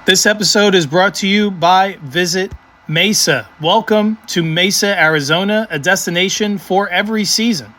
This episode is brought to you by Visit Mesa. Welcome to Mesa, Arizona, a destination for every season.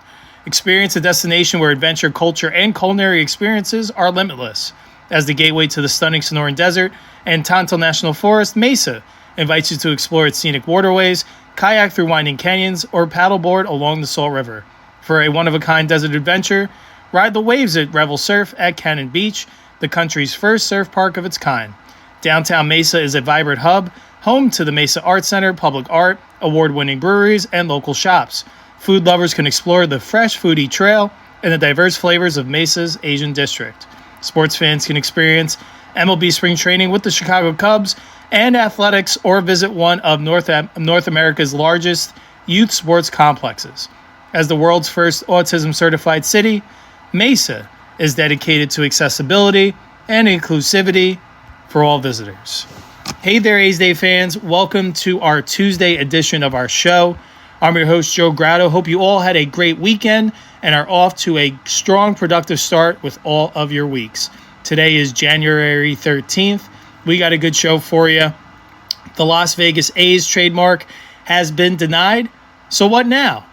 Experience a destination where adventure, culture, and culinary experiences are limitless. As the gateway to the stunning Sonoran Desert and Tonto National Forest, Mesa invites you to explore its scenic waterways, kayak through winding canyons, or paddleboard along the Salt River. For a one-of-a-kind desert adventure, ride the waves at Revel Surf at Cannon Beach, the country's first surf park of its kind. Downtown Mesa is a vibrant hub, home to the Mesa Art Center, public art, award-winning breweries, and local shops. Food lovers can explore the fresh foodie trail and the diverse flavors of Mesa's Asian district. Sports fans can experience MLB spring training with the Chicago Cubs and athletics, or visit one of North America's largest youth sports complexes. As the world's first autism-certified city, Mesa is dedicated to accessibility and inclusivity for all visitors. Hey there, A's Day fans. Welcome to our Tuesday edition of our show. I'm your host, Joe Grotto. Hope you all had a great weekend and are off to a strong, productive start with all of your weeks. Today is January 13th. We got a good show for you. The Las Vegas A's trademark has been denied. So what now?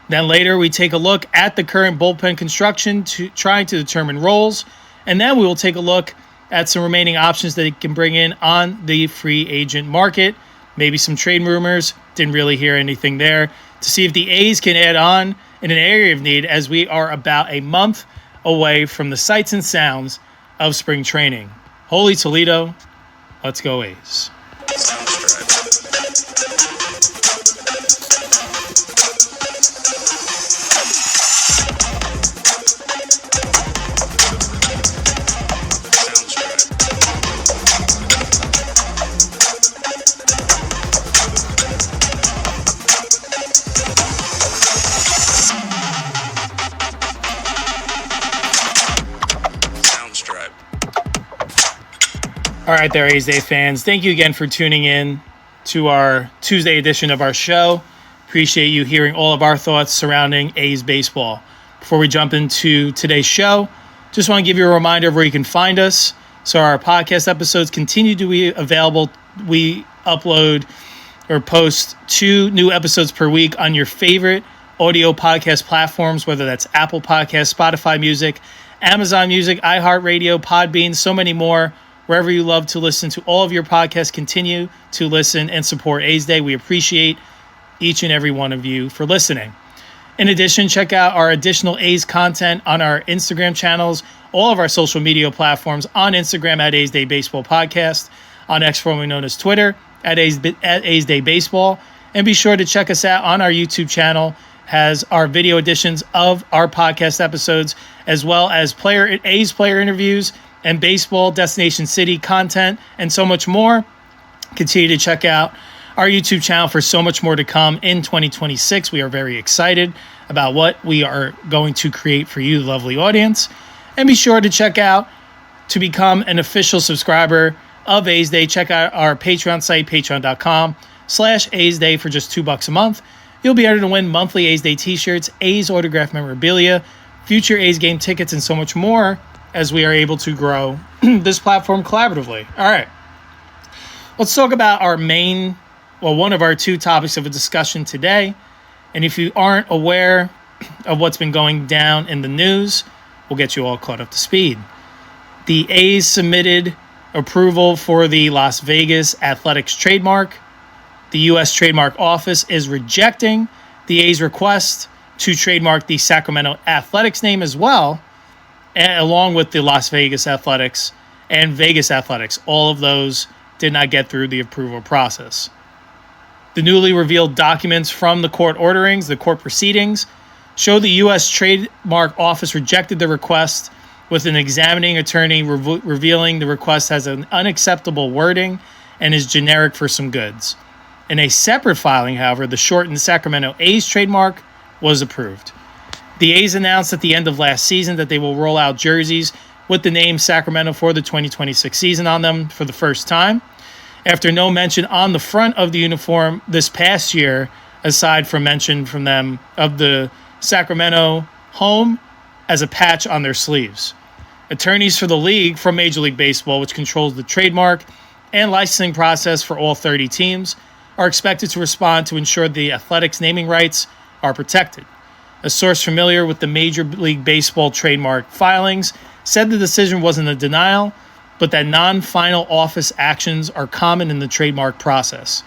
Then later, we take a look at the current bullpen construction, trying to determine roles. And then we will take a look at some remaining options that it can bring in on the free agent market. Maybe some trade rumors. Didn't really hear anything there. To see if the A's can add on in an area of need, as we are about a month away from the sights and sounds of spring training. Holy Toledo, let's go A's. All right there, A's Day fans. Thank you again for tuning in to our Tuesday edition of our show. Appreciate you hearing all of our thoughts surrounding A's baseball. Before we jump into today's show, just want to give you a reminder of where you can find us. So our podcast episodes continue to be available. We upload or post 2 new episodes per week on your favorite audio podcast platforms, whether that's Apple Podcasts, Spotify Music, Amazon Music, iHeartRadio, Podbean, so many more. Wherever you love to listen to all of your podcasts, continue to listen and support A's Day. We appreciate each and every one of you for listening. In addition, check out our additional A's content on our Instagram channels, all of our social media platforms, on Instagram at A's Day Baseball Podcast, on X, formerly known as Twitter, at A's Day Baseball, and be sure to check us out on our YouTube channel, has our video editions of our podcast episodes, as well as A's player interviews, and baseball destination city content, and so much more. Continue to check out our YouTube channel for so much more to come in 2026. We are very excited about what we are going to create for you, lovely audience. And be sure to check out to become an official subscriber of A's Day. Check out our Patreon site, patreon.com/A's Day, for just $2 a month. You'll be able to win monthly A's Day t-shirts, A's autographed memorabilia, future A's game tickets, and so much more, as we are able to grow this platform collaboratively. All right. Let's talk about one of our 2 topics of a discussion today. And if you aren't aware of what's been going down in the news, we'll get you all caught up to speed. The A's submitted approval for the Las Vegas Athletics trademark. The U.S. Trademark Office is rejecting the A's request to trademark the Sacramento Athletics name as well, along with the Las Vegas Athletics and Vegas Athletics. All of those did not get through the approval process. The newly revealed documents from the court proceedings, show the U.S. Trademark Office rejected the request, with an examining attorney revealing the request has an unacceptable wording and is generic for some goods. In a separate filing, however, the shortened Sacramento A's trademark was approved. The A's announced at the end of last season that they will roll out jerseys with the name Sacramento for the 2026 season on them for the first time, after no mention on the front of the uniform this past year, aside from mention from them of the Sacramento home as a patch on their sleeves. Attorneys for the league from Major League Baseball, which controls the trademark, and licensing process for all 30 teams are expected to respond to ensure the Athletics' naming rights are protected. A source familiar with the Major League Baseball trademark filings said the decision wasn't a denial, but that non-final office actions are common in the trademark process.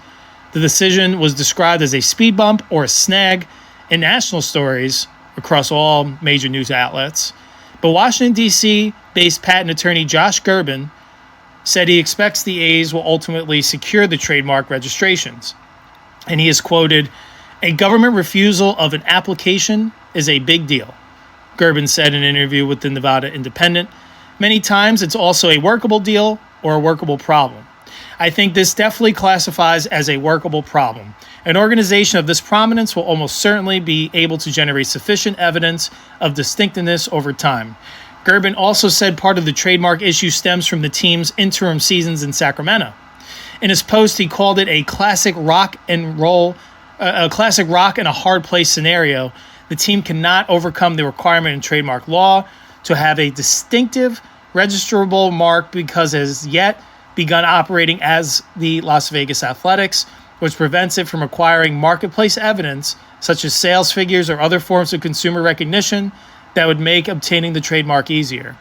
The decision was described as a speed bump or a snag in national stories across all major news outlets. But Washington, D.C.-based patent attorney Josh Gerben said he expects the A's will ultimately secure the trademark registrations. And he is quoted, "A government refusal of an application is a big deal," Gerben said in an interview with the Nevada Independent. "Many times it's also a workable deal or a workable problem. I think this definitely classifies as a workable problem. An organization of this prominence will almost certainly be able to generate sufficient evidence of distinctiveness over time." Gerben also said part of the trademark issue stems from the team's interim seasons in Sacramento. In his post, he called it a classic rock and a hard place scenario. The team cannot overcome the requirement in trademark law to have a distinctive registrable mark because it has yet begun operating as the Las Vegas Athletics, which prevents it from acquiring marketplace evidence such as sales figures or other forms of consumer recognition that would make obtaining the trademark easier.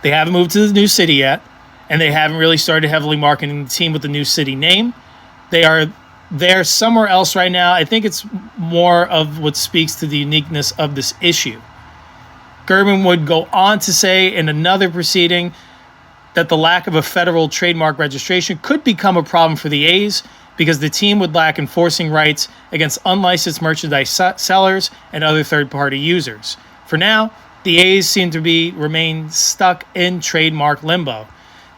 They haven't moved to the new city yet, and they haven't really started heavily marketing the team with the new city name. They are there somewhere else right now. I think it's more of what speaks to the uniqueness of this issue. Gerben would go on to say in another proceeding that the lack of a federal trademark registration could become a problem for the A's because the team would lack enforcing rights against unlicensed merchandise sellers and other third-party users. For now, the A's seem to remain stuck in trademark limbo.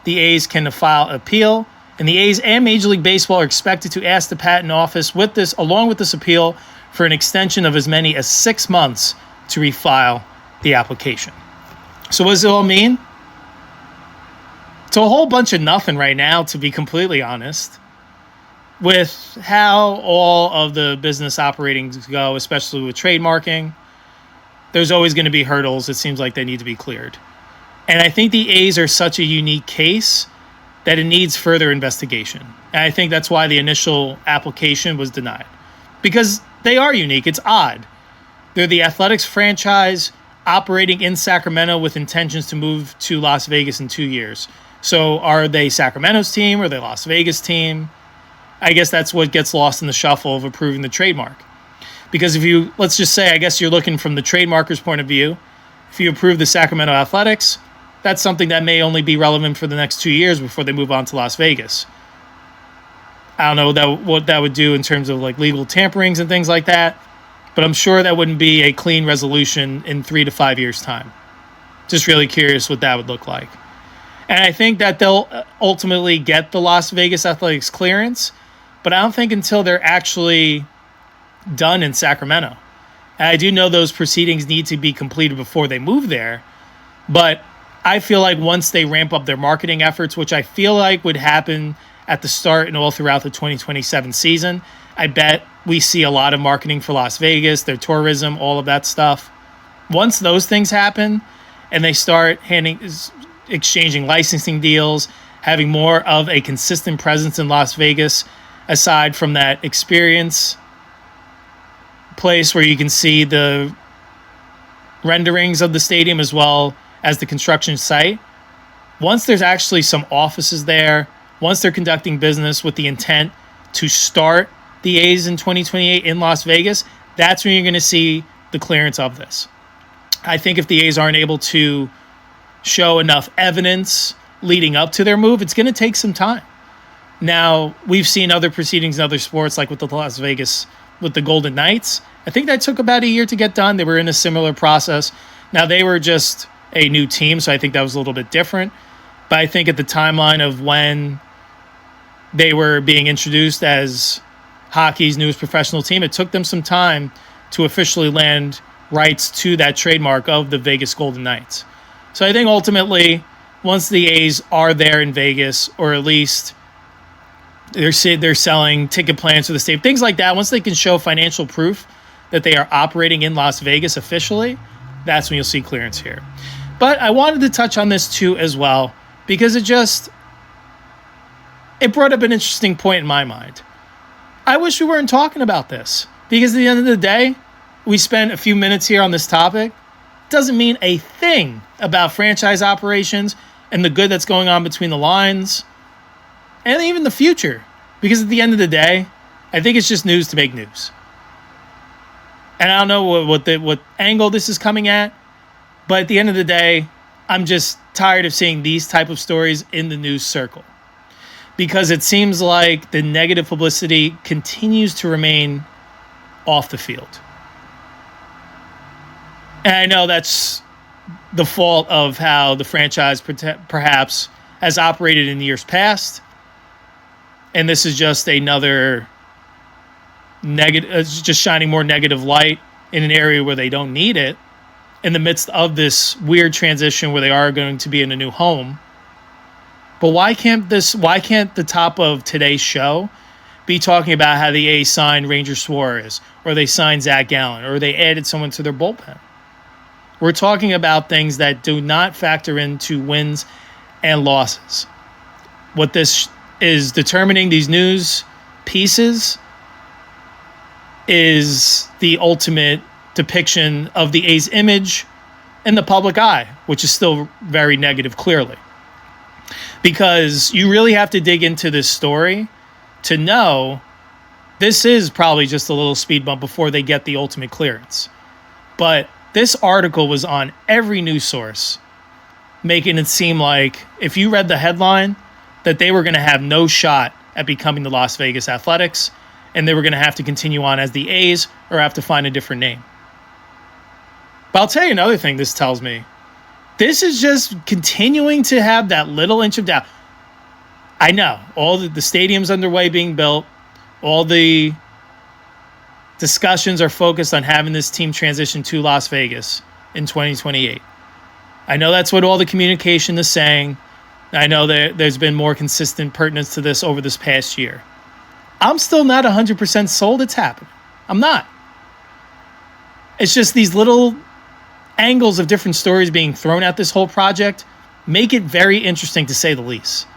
The A's can file appeal, and the A's and Major League Baseball are expected to ask the patent office along with this appeal for an extension of as many as 6 months to refile the application. So what does it all mean? It's a whole bunch of nothing right now, to be completely honest. With how all of the business operations go, especially with trademarking, there's always going to be hurdles. It seems like they need to be cleared. And I think the A's are such a unique case that it needs further investigation. And I think that's why the initial application was denied. Because they are unique. It's odd. They're the Athletics franchise operating in Sacramento with intentions to move to Las Vegas in 2 years. So are they Sacramento's team or are they Las Vegas team? I guess that's what gets lost in the shuffle of approving the trademark. Because let's just say, I guess you're looking from the trademarker's point of view. If you approve the Sacramento Athletics, that's something that may only be relevant for the next 2 years before they move on to Las Vegas. I don't know what that would do in terms of like legal tamperings and things like that, but I'm sure that wouldn't be a clean resolution in 3 to 5 years' time. Just really curious what that would look like. And I think that they'll ultimately get the Las Vegas Athletics clearance, but I don't think until they're actually done in Sacramento. And I do know those proceedings need to be completed before they move there, but I feel like once they ramp up their marketing efforts, which I feel like would happen at the start and all throughout the 2027 season, I bet we see a lot of marketing for Las Vegas, their tourism, all of that stuff. Once those things happen and they start exchanging licensing deals, having more of a consistent presence in Las Vegas, aside from that experience place where you can see the renderings of the stadium as well as the construction site. Once there's actually some offices there, once they're conducting business with the intent to start the A's in 2028 in Las Vegas, that's when you're going to see the clearance of this. I think if the A's aren't able to show enough evidence leading up to their move, it's going to take some time. Now, we've seen other proceedings in other sports, like with the Las Vegas, with the Golden Knights. I think that took about a year to get done. They were in a similar process. Now, they were just a new team, so I think that was a little bit different. But I think at the timeline of when they were being introduced as hockey's newest professional team, it took them some time to officially land rights to that trademark of the Vegas Golden Knights. So I think ultimately, once the A's are there in Vegas, or at least they're selling ticket plans for the stadium, things like that, once they can show financial proof that they are operating in Las Vegas officially, that's when you'll see clearance here. But I wanted to touch on this too as well, because it brought up an interesting point in my mind. I wish we weren't talking about this, because at the end of the day, we spent a few minutes here on this topic. Doesn't mean a thing about franchise operations and the good that's going on between the lines and even the future. Because at the end of the day, I think it's just news to make news. And I don't know what angle this is coming at, but at the end of the day, I'm just tired of seeing these type of stories in the news circle, because it seems like the negative publicity continues to remain off the field. And I know that's the fault of how the franchise perhaps has operated in years past. And this is just another negative, just shining more negative light in an area where they don't need it, in the midst of this weird transition where they are going to be in a new home. But why can't the top of today's show be talking about how the A's signed Ranger Suarez, or they signed Zach Gallen, or they added someone to their bullpen? We're talking about things that do not factor into wins and losses. What this is determining, these news pieces, is the ultimate depiction of the A's image in the public eye, which is still very negative, clearly. Because you really have to dig into this story to know this is probably just a little speed bump before they get the ultimate clearance. But this article was on every news source, making it seem like, if you read the headline, that they were going to have no shot at becoming the Las Vegas Athletics, and they were going to have to continue on as the A's or have to find a different name. But I'll tell you another thing this tells me. This is just continuing to have that little inch of doubt. I know, all the stadium's underway being built, all the discussions are focused on having this team transition to Las Vegas in 2028. I know that's what all the communication is saying. I know there's been more consistent pertinence to this over this past year. I'm still not 100% sold it's happening. I'm not. It's just these little angles of different stories being thrown at this whole project make it very interesting, to say the least.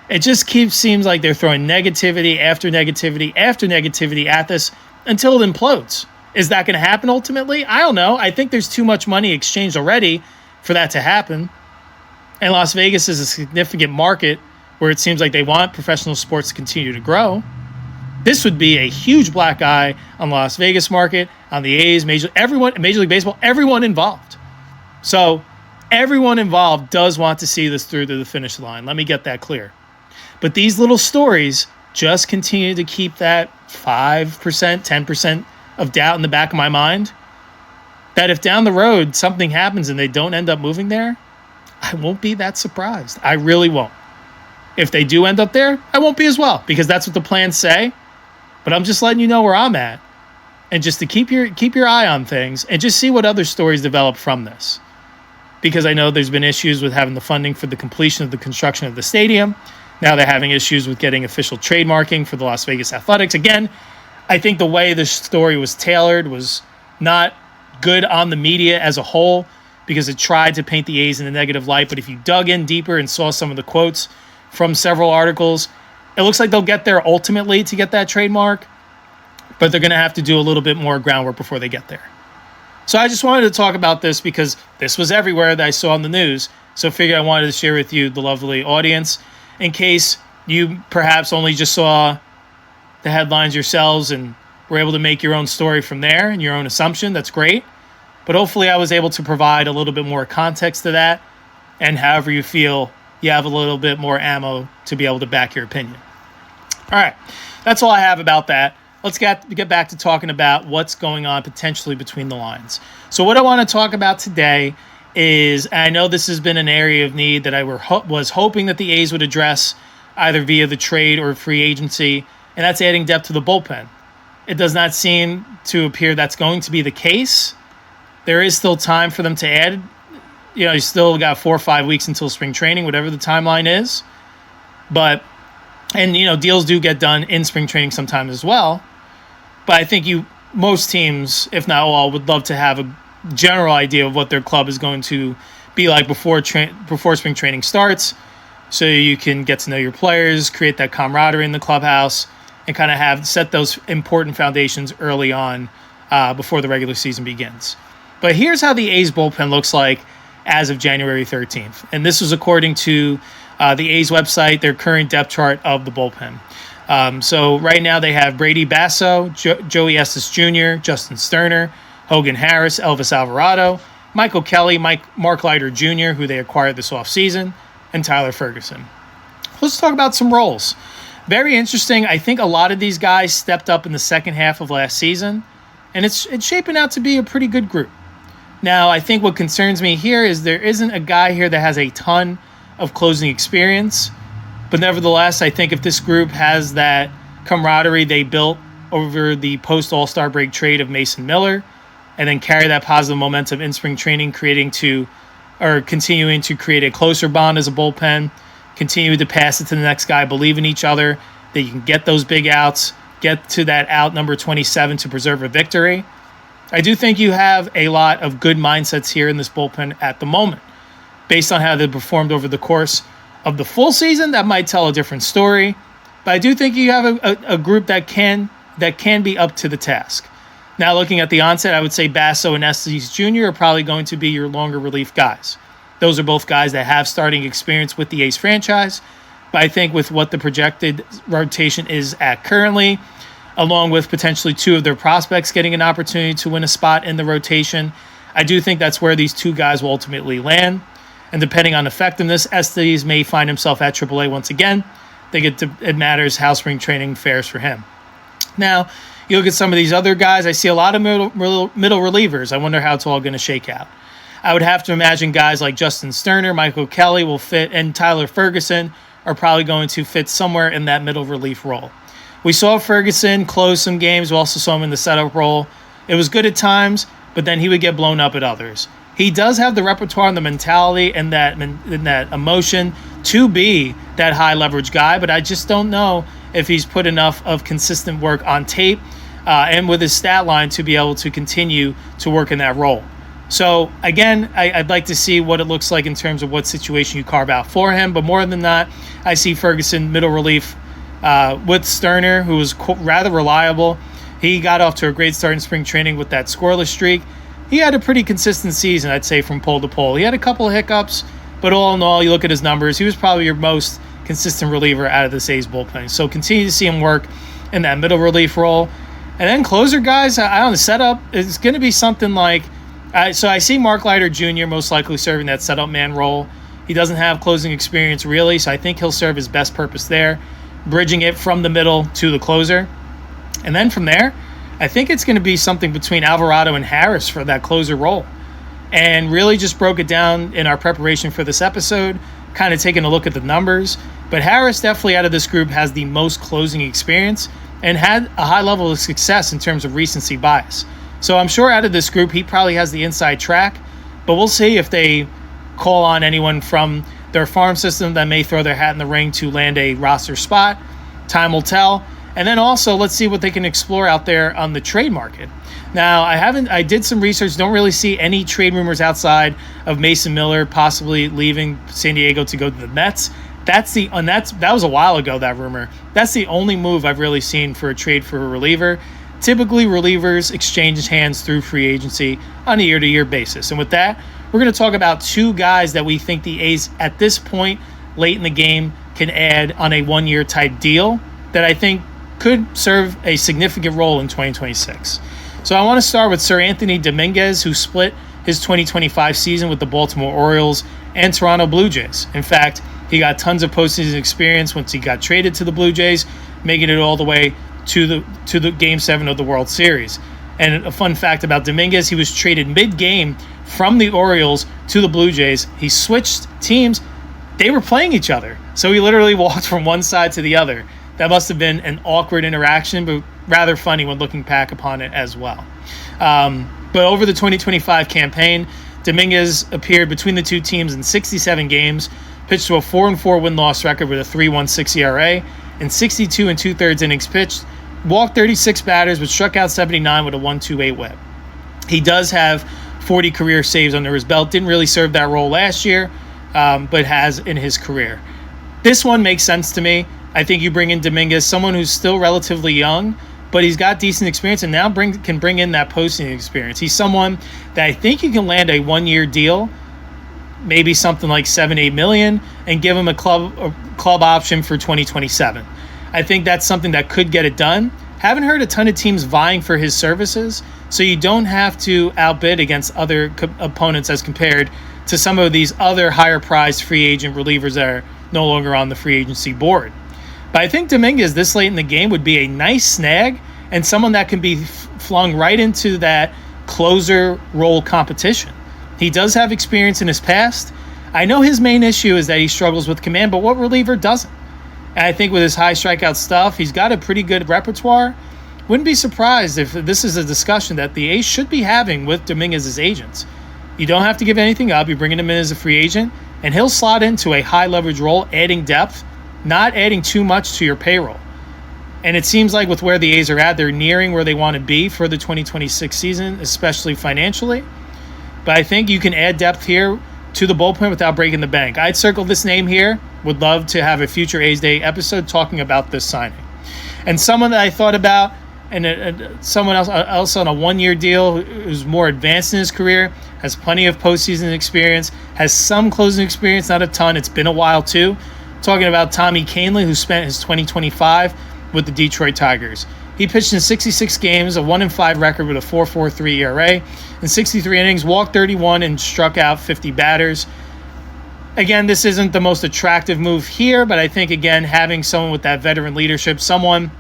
It just seems like they're throwing negativity after negativity after negativity at this until it implodes. Is that going to happen ultimately? I don't know. I think there's too much money exchanged already for that to happen. And Las Vegas is a significant market where it seems like they want professional sports to continue to grow. This would be a huge black eye on the Las Vegas market, on the A's, Major League Baseball, everyone involved. So everyone involved does want to see this through to the finish line. Let me get that clear. But these little stories just continue to keep that 5%, 10% of doubt in the back of my mind, that if down the road something happens and they don't end up moving there, I won't be that surprised. I really won't. If they do end up there, I won't be as well, because that's what the plans say. But I'm just letting you know where I'm at, and just to keep your eye on things and just see what other stories develop from this. Because I know there's been issues with having the funding for the completion of the construction of the stadium. Now they're having issues with getting official trademarking for the Las Vegas Athletics. Again, I think the way this story was tailored was not good on the media as a whole, because it tried to paint the A's in a negative light. But if you dug in deeper and saw some of the quotes from several articles, it looks like they'll get there ultimately to get that trademark, but they're going to have to do a little bit more groundwork before they get there. So I just wanted to talk about this because this was everywhere that I saw in the news. So I figured I wanted to share with you, the lovely audience, in case you perhaps only just saw the headlines yourselves and were able to make your own story from there and your own assumption. That's great. But hopefully I was able to provide a little bit more context to that, and however you feel, you have a little bit more ammo to be able to back your opinion. All right, that's all I have about that. Let's get back to talking about what's going on potentially between the lines. So what I want to talk about today is, and I know this has been an area of need that I was hoping that the A's would address either via the trade or free agency, and that's adding depth to the bullpen. It does not seem to appear that's going to be the case. There is still time for them to add. You still got 4 or 5 weeks until spring training, whatever the timeline is. And deals do get done in spring training sometimes as well. But I think most teams, if not all, would love to have a general idea of what their club is going to be like before spring training starts. so you can get to know your players, create that camaraderie in the clubhouse, and kind of set those important foundations early on before the regular season begins. But here's how the A's bullpen looks like as of January 13th. And this was according to the A's website, their current depth chart of the bullpen. So right now they have Brady Basso, Joey Estes Jr., Justin Sterner, Hogan Harris, Elvis Alvarado, Michael Kelly, Mark Leiter Jr., who they acquired this offseason, and Tyler Ferguson. Let's talk about some roles. Very interesting. I think a lot of these guys stepped up in the second half of last season, and it's shaping out to be a pretty good group. Now, I think what concerns me here is there isn't a guy here that has a ton of closing experience, but nevertheless, I think if this group has that camaraderie they built over the post-All-Star break trade of Mason Miller, and then carry that positive momentum in spring training, continuing to create a closer bond as a bullpen, continue to pass it to the next guy, believe in each other, that you can get those big outs, get to that out number 27 to preserve a victory. I do think you have a lot of good mindsets here in this bullpen at the moment. Based on how they performed over the course of the full season, that might tell a different story. But I do think you have a group that can be up to the task. Now, looking at the onset, I would say Basso and Estes Jr. are probably going to be your longer relief guys. Those are both guys that have starting experience with the A's franchise. But I think with what the projected rotation is at currently, along with potentially two of their prospects getting an opportunity to win a spot in the rotation, I do think that's where these two guys will ultimately land. And depending on effectiveness, Estes may find himself at AAA once again. It matters how spring training fares for him. Now, you look at some of these other guys, I see a lot of middle relievers. I wonder how it's all going to shake out. I would have to imagine guys like Justin Sterner, Michael Kelly will fit, and Tyler Ferguson are probably going to fit somewhere in that middle relief role. We saw Ferguson close some games. We also saw him in the setup role. It was good at times, but then he would get blown up at others. He does have the repertoire and the mentality and that emotion to be that high leverage guy, but I just don't know if he's put enough of consistent work on tape and with his stat line to be able to continue to work in that role. So again, I'd like to see what it looks like in terms of what situation you carve out for him. But more than that, I see Ferguson middle relief with Sterner, who was rather reliable. He got off to a great start in spring training with that scoreless streak. He had a pretty consistent season, I'd say, from pole to pole. He had a couple of hiccups, but all in all, you look at his numbers, he was probably your most consistent reliever out of this A's bullpen. So continue to see him work in that middle relief role. And then closer guys, on the setup, it's going to be something like, so I see Mark Leiter Jr. most likely serving that setup man role. He doesn't have closing experience really, so I think he'll serve his best purpose there, bridging it from the middle to the closer. And then from there, I think it's going to be something between Alvarado and Harris for that closer role. And really just broke it down in our preparation for this episode, kind of taking a look at the numbers. But Harris definitely out of this group has the most closing experience and had a high level of success in terms of recency bias. So I'm sure out of this group, he probably has the inside track, but we'll see if they call on anyone from their farm system that may throw their hat in the ring to land a roster spot. Time will tell. And then also, let's see what they can explore out there on the trade market. Now, I did some research, don't really see any trade rumors outside of Mason Miller possibly leaving San Diego to go to the Mets. That was a while ago, that rumor. That's the only move I've really seen for a trade for a reliever. Typically, relievers exchange hands through free agency on a year-to-year basis. And with that, we're going to talk about two guys that we think the A's, at this point, late in the game, can add on a one-year type deal that I think could serve a significant role in 2026. So I want to start with Sir Anthony Dominguez, who split his 2025 season with the Baltimore Orioles and Toronto Blue Jays. In fact, he got tons of postseason experience once he got traded to the Blue Jays, making it all the way to the Game 7 of the World Series. And a fun fact about Dominguez, he was traded mid-game from the Orioles to the Blue Jays. He switched teams. They were playing each other. So he literally walked from one side to the other. That must have been an awkward interaction, but rather funny when looking back upon it as well. But over the 2025 campaign, Dominguez appeared between the two teams in 67 games, pitched to a 4-4 win-loss record with a 3.16 ERA, and 62 2/3 innings pitched, walked 36 batters, but struck out 79 with a 1.28 whip. He does have 40 career saves under his belt. Didn't really serve that role last year, but has in his career. This one makes sense to me. I think you bring in Dominguez, someone who's still relatively young, but he's got decent experience and now can bring in that posting experience. He's someone that I think you can land a 1-year deal, maybe something like $7-8 million, and give him a club option for 2027. I think that's something that could get it done. Haven't heard a ton of teams vying for his services, so you don't have to outbid against other opponents as compared to some of these other higher priced free agent relievers that are no longer on the free agency board. But I think Dominguez this late in the game would be a nice snag and someone that can be flung right into that closer role competition. He does have experience in his past. I know his main issue is that he struggles with command, but what reliever doesn't? And I think with his high strikeout stuff, he's got a pretty good repertoire. Wouldn't be surprised if this is a discussion that the A's should be having with Dominguez's agents. You don't have to give anything up. You're bringing him in as a free agent, and he'll slot into a high leverage role, adding depth, not adding too much to your payroll. And it seems like with where the A's are at, they're nearing where they want to be for the 2026 season, especially financially. But I think you can add depth here to the bullpen without breaking the bank. I'd circle this name here. Would love to have a future A's Day episode talking about this signing. And someone that I thought about, and someone else on a 1-year deal who's more advanced in his career, has plenty of postseason experience, has some closing experience, not a ton. It's been a while too. Talking about Tommy Kahnle, who spent his 2025 with the Detroit Tigers. He pitched in 66 games, a 1-5 record with a 4.43 ERA, in 63 innings, walked 31, and struck out 50 batters. Again, this isn't the most attractive move here, but I think, again, having someone with that veteran leadership, someone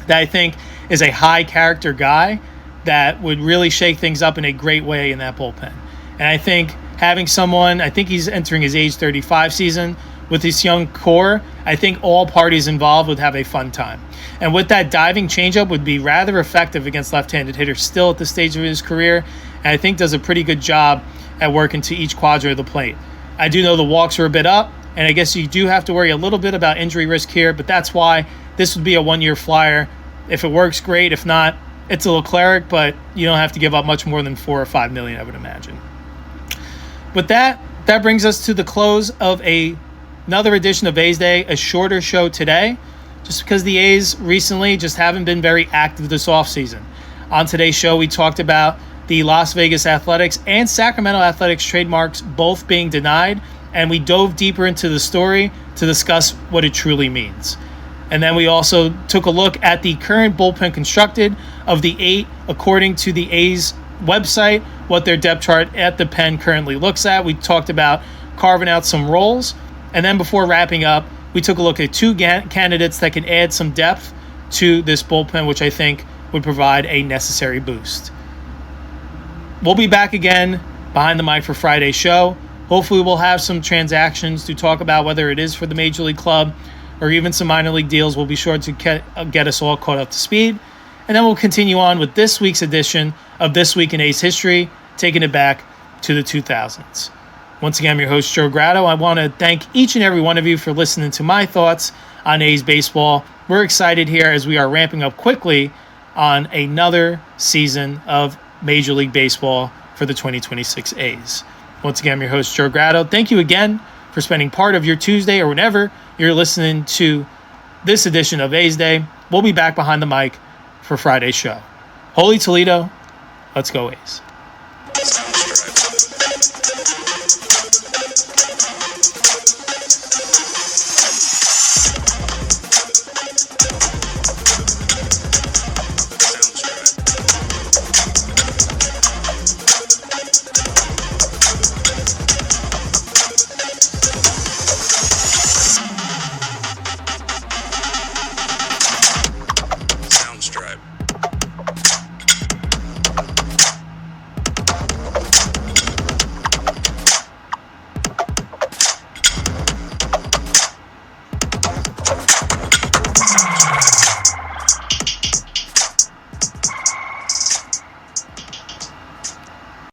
that I think is a high-character guy that would really shake things up in a great way in that bullpen. And I think having someone, I think he's entering his age 35 season, with this young core, I think all parties involved would have a fun time. And with that diving changeup would be rather effective against left-handed hitters still at this stage of his career, and I think does a pretty good job at working to each quadrant of the plate. I do know the walks are a bit up, and I guess you do have to worry a little bit about injury risk here, but that's why this would be a 1-year flyer. If it works, great. If not, it's a Leclerc, but you don't have to give up much more than $4 or $5 million, I would imagine. With that brings us to the close of another edition of A's Day, a shorter show today, just because the A's recently just haven't been very active this offseason. On today's show, we talked about the Las Vegas Athletics and Sacramento Athletics trademarks both being denied, and we dove deeper into the story to discuss what it truly means. And then we also took a look at the current bullpen constructed of the 8, according to the A's website, what their depth chart at the pen currently looks at. We talked about carving out some roles. And then before wrapping up, we took a look at 2 candidates that can add some depth to this bullpen, which I think would provide a necessary boost. We'll be back again behind the mic for Friday's show. Hopefully we'll have some transactions to talk about, whether it is for the Major League Club or even some minor league deals. We'll be sure to get us all caught up to speed. And then we'll continue on with this week's edition of This Week in A's History, taking it back to the 2000s. Once again, I'm your host, Joe Grado. I want to thank each and every one of you for listening to my thoughts on A's baseball. We're excited here as we are ramping up quickly on another season of Major League Baseball for the 2026 A's. Once again, I'm your host, Joe Grado. Thank you again for spending part of your Tuesday or whenever you're listening to this edition of A's Day. We'll be back behind the mic for Friday's show. Holy Toledo, let's go A's.